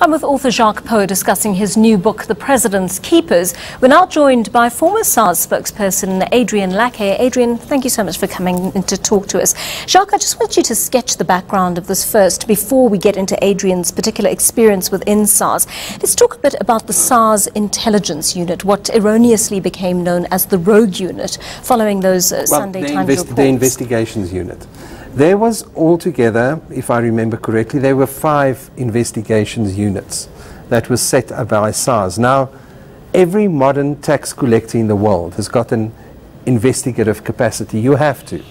I'm with author Jacques Poe discussing his new book, The President's Keepers. We're now joined by former SARS spokesperson Adrian Lackey. Adrian, thank you so much for coming in to talk to us. Jacques, I just want you to sketch the background of this first before we get into Adrian's particular experience within SARS. Let's talk a bit about the SARS intelligence unit, what erroneously became known as the rogue unit, following those Sunday Times reports. The investigations unit. There was altogether, if I remember correctly, there were 5 investigations units that were set up by SARS. Now, every modern tax collector in the world has got an investigative capacity. You have to.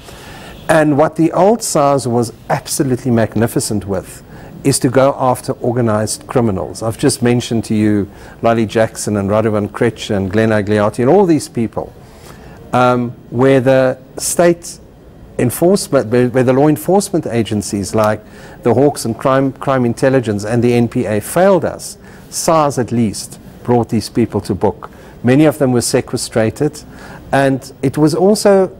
And what the old SARS was absolutely magnificent with is to go after organized criminals. I've just mentioned to you Lolly Jackson and Radovan Kretsch and Glenn Agliati and all these people, where the state enforcement, where the law enforcement agencies like the Hawks and crime intelligence and the NPA failed us, SARS at least brought these people to book. Many of them were sequestrated, and it was also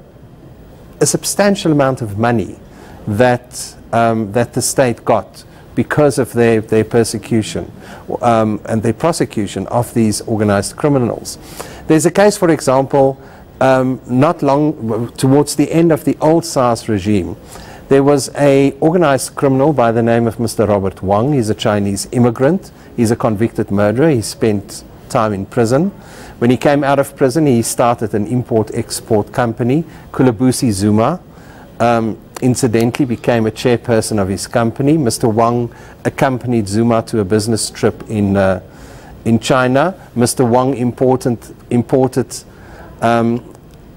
a substantial amount of money that that the state got because of their persecution and their prosecution of these organized criminals. There's a case, for example, not long towards the end of the old SARS regime, there was an organized criminal by the name of Mr. Robert Wang. He's a Chinese immigrant. He's a convicted murderer. He spent time in prison. When he came out of prison, he started an import-export company, Kulabusi Zuma. Incidentally, became a chairperson of his company. Mr. Wang accompanied Zuma to a business trip in China. Mr. Wang imported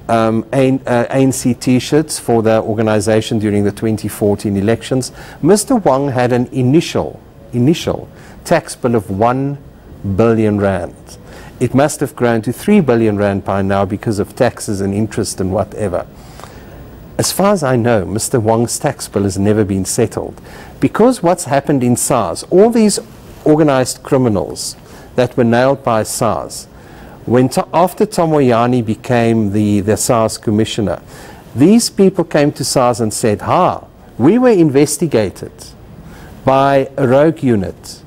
ANC T-shirts for the organization during the 2014 elections. Mr. Wang had an initial tax bill of 1 billion rand. It must have grown to 3 billion rand by now because of taxes and interest and whatever. As far as I know, Mr. Wang's tax bill has never been settled. Because what's happened in SARS, all these organized criminals that were nailed by SARS, after Tom Moyane became the SARS commissioner, these people came to SARS and said, we were investigated by a rogue unit.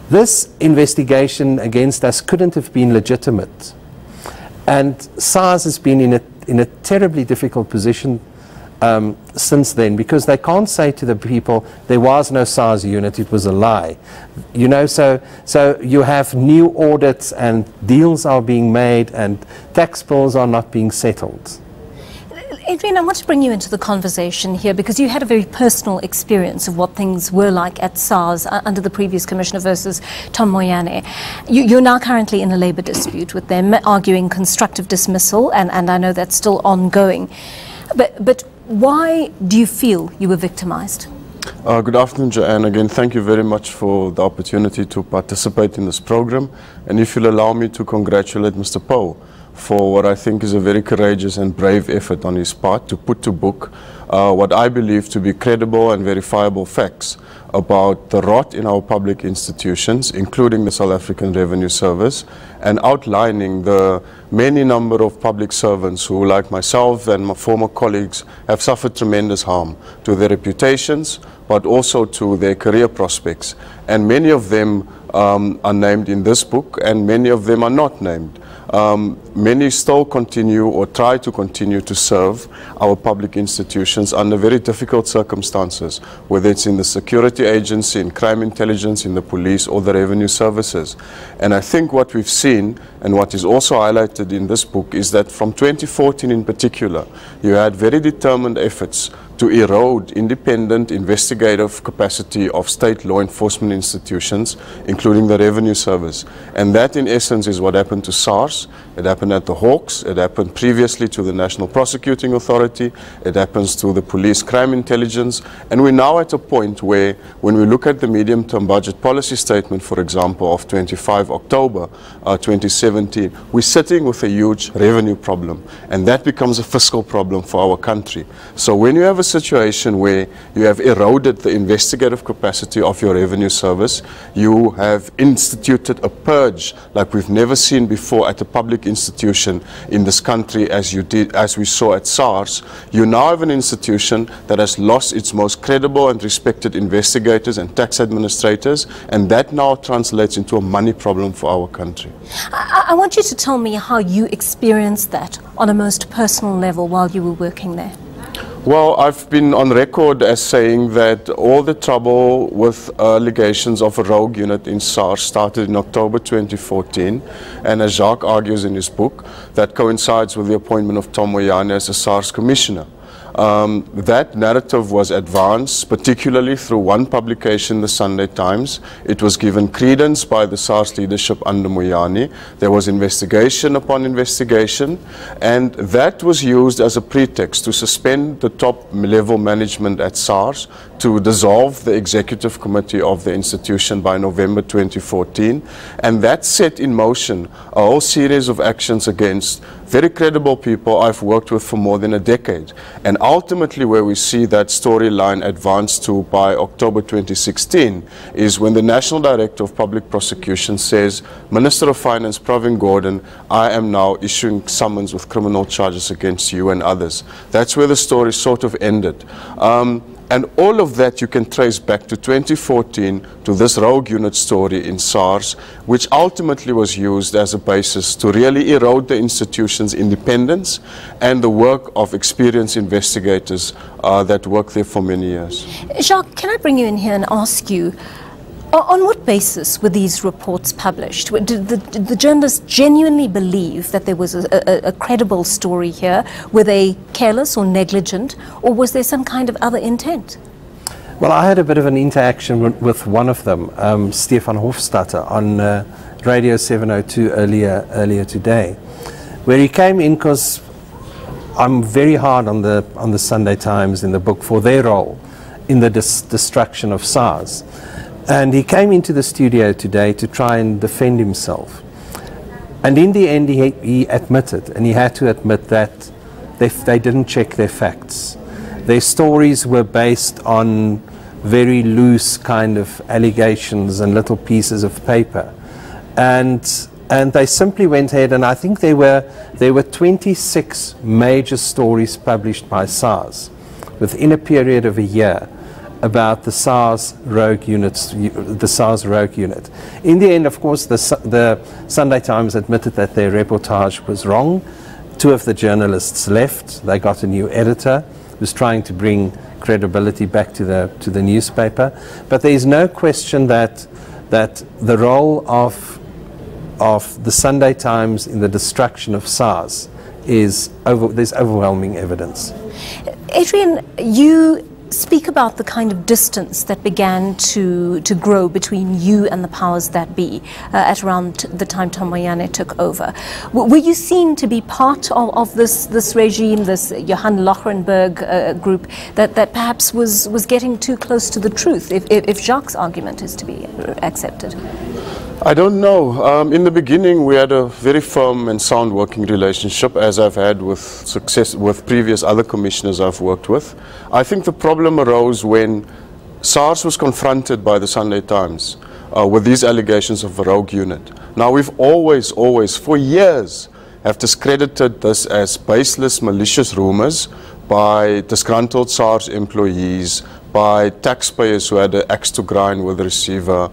This investigation against us couldn't have been legitimate. And SARS has been in a terribly difficult position since then, because they can't say to the people there was no SARS unit, it was a lie. You know, so you have new audits and deals are being made and tax bills are not being settled. Adrian, I want to bring you into the conversation here because you had a very personal experience of what things were like at SARS under the previous commissioner versus Tom Moyane. You're now currently in a labour dispute with them, arguing constructive dismissal, and I know that's still ongoing. But why do you feel you were victimized? Good afternoon, Joanne. Again, thank you very much for the opportunity to participate in this program. And if you'll allow me to congratulate Mr. Poe for what I think is a very courageous and brave effort on his part to put to book what I believe to be credible and verifiable facts about the rot in our public institutions, including the South African Revenue Service, and outlining the many number of public servants who, like myself and my former colleagues, have suffered tremendous harm to their reputations, but also to their career prospects. And many of them are named in this book, and many of them are not named. Many still continue or try to continue to serve our public institutions under very difficult circumstances, whether it's in the security agency, in crime intelligence, in the police, or the revenue services. And I think what we've seen, and what is also highlighted in this book, is that from 2014 in particular, you had very determined efforts to erode independent investigative capacity of state law enforcement institutions, including the Revenue Service. And that, in essence, is what happened to SARS. It happened at the Hawks. It happened previously to the National Prosecuting Authority. It happens to the Police Crime Intelligence. And we're now at a point where, when we look at the medium-term budget policy statement, for example, of 25 October 2017, we're sitting with a huge revenue problem. And that becomes a fiscal problem for our country. So when you have a situation where you have eroded the investigative capacity of your revenue service, you have instituted a purge like we've never seen before at a a public institution in this country as we saw at SARS, you now have an institution that has lost its most credible and respected investigators and tax administrators, and that now translates into a money problem for our country. I want you to tell me how you experienced that on a most personal level while you were working there. Well, I've been on record as saying that all the trouble with allegations of a rogue unit in SARS started in October 2014, and as Jacques argues in his book, that coincides with the appointment of Tom Moyane as a SARS commissioner. That narrative was advanced, particularly through one publication, the Sunday Times. It was given credence by the SARS leadership under Moyane. There was investigation upon investigation, and that was used as a pretext to suspend the top-level management at SARS, to dissolve the executive committee of the institution by November 2014, and that set in motion a whole series of actions against very credible people I've worked with for more than a decade. And ultimately where we see that storyline advance to by October 2016 is when the National Director of Public Prosecution says, Minister of Finance Pravin Gordhan, I am now issuing summons with criminal charges against you and others. That's where the story sort of ended. And all of that you can trace back to 2014 to this rogue unit story in SARS, which ultimately was used as a basis to really erode the institution's independence and the work of experienced investigators that worked there for many years. Jacques, can I bring you in here and ask you, on what basis were these reports published? Did the journalists genuinely believe that there was a credible story here? Were they careless or negligent, or was there some kind of other intent? Well, I had a bit of an interaction with one of them, Stefan Hofstadter, on Radio 702 earlier today, where he came in because I'm very hard on the Sunday Times in the book for their role in the destruction of SARS. And he came into the studio today to try and defend himself. And in the end, he admitted, and he had to admit that they didn't check their facts. Their stories were based on very loose kind of allegations and little pieces of paper. And they simply went ahead, and I think there were 26 major stories published by SARS within a period of a year about the SARS rogue units, the SARS rogue unit. In the end, of course, the Sunday Times admitted that their reportage was wrong. Two of the journalists left. They got a new editor who was trying to bring credibility back to the newspaper. But there is no question that the role of the Sunday Times in the destruction of SARS there's overwhelming evidence. Adrian, you speak about the kind of distance that began to grow between you and the powers that be at around the time Tom Moyane took over. Were you seen to be part of this regime, this Johan Lochrenberg group, that perhaps was getting too close to the truth, if Jacques' argument is to be accepted? I don't know. In the beginning, we had a very firm and sound working relationship, as I've had with previous other commissioners I've worked with. I think the problem arose when SARS was confronted by the Sunday Times with these allegations of a rogue unit. Now, we've always, for years, have discredited this as baseless, malicious rumors by disgruntled SARS employees, by taxpayers who had an axe to grind with the receiver,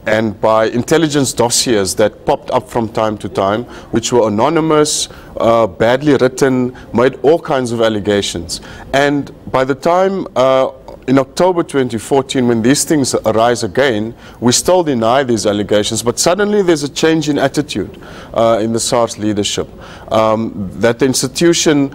and by intelligence dossiers that popped up from time to time, which were anonymous, badly written, made all kinds of allegations. And by the time, in October 2014, when these things arise again, we still deny these allegations, but suddenly there's a change in attitude in the SARS leadership, that the institution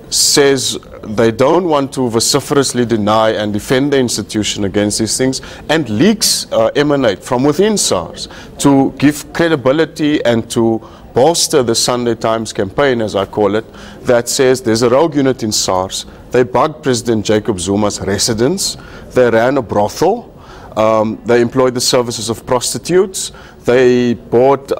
says they don't want to vociferously deny and defend the institution against these things, and leaks emanate from within SARS to give credibility and to bolster the Sunday Times campaign, as I call it, that says there's a rogue unit in SARS. They bugged President Jacob Zuma's residence. They ran a brothel. They employed the services of prostitutes. They bought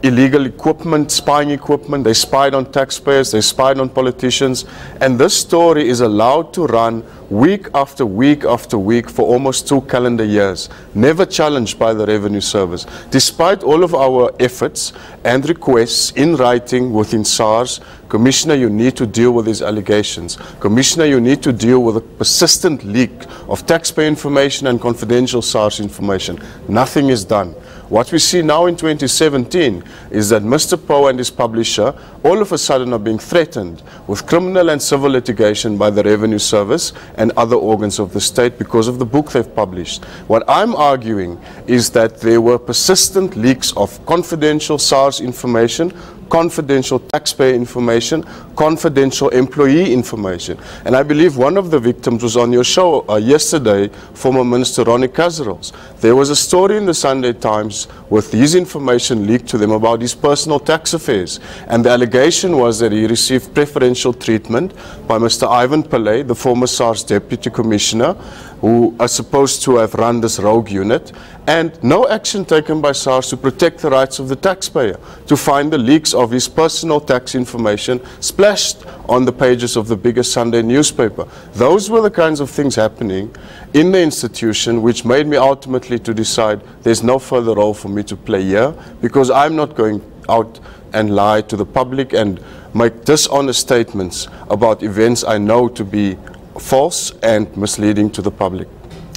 illegal equipment, spying equipment. They spied on taxpayers, they spied on politicians, and this story is allowed to run week after week after week for almost 2 calendar years, never challenged by the Revenue Service. Despite all of our efforts and requests in writing within SARS, Commissioner, you need to deal with these allegations. Commissioner, you need to deal with a persistent leak of taxpayer information and confidential SARS information. Nothing is done. What we see now in 2017 is that Mr. Poe and his publisher all of a sudden are being threatened with criminal and civil litigation by the Revenue Service and other organs of the state because of the book they've published. What I'm arguing is that there were persistent leaks of confidential SARS information, confidential taxpayer information, confidential employee information. And I believe one of the victims was on your show yesterday, former Minister Ronnie Kasrils. There was a story in the Sunday Times with his information leaked to them about his personal tax affairs. And the allegation was that he received preferential treatment by Mr. Ivan Pillay, the former SARS Deputy Commissioner, who are supposed to have run this rogue unit, and no action taken by SARS to protect the rights of the taxpayer, to find the leaks of his personal tax information splashed on the pages of the biggest Sunday newspaper. Those were the kinds of things happening in the institution which made me ultimately to decide there's no further role for me to play here, because I'm not going out and lie to the public and make dishonest statements about events I know to be false and misleading to the public.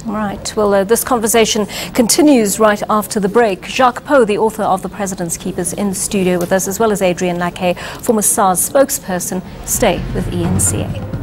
All right. Well, this conversation continues right after the break. Jacques Poe, the author of The President's Keepers, in the studio with us, as well as Adrian Lackay, former SARS spokesperson. Stay with ENCA.